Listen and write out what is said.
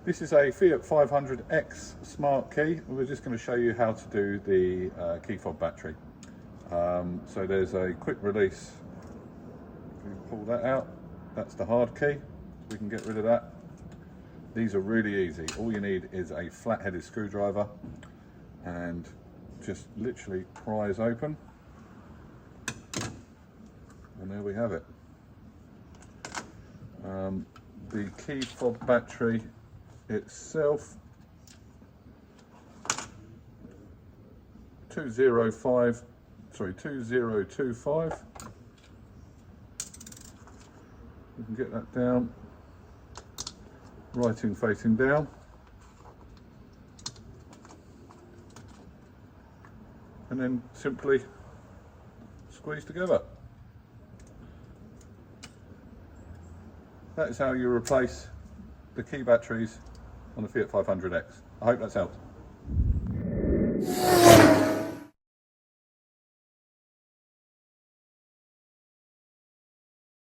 This is a Fiat 500X smart key. We're just going to show you how to do the key fob battery. So there's a quick release. If you pull that out, that's the hard key. We can get rid of that. These are really easy. All you need is a flat-headed screwdriver and just literally prise open. And there we have it. The key fob battery itself, 2025. We can get that down, writing facing down. And then simply squeeze together. That is how you replace the key batteries on the Fiat 500X. I hope that's helped.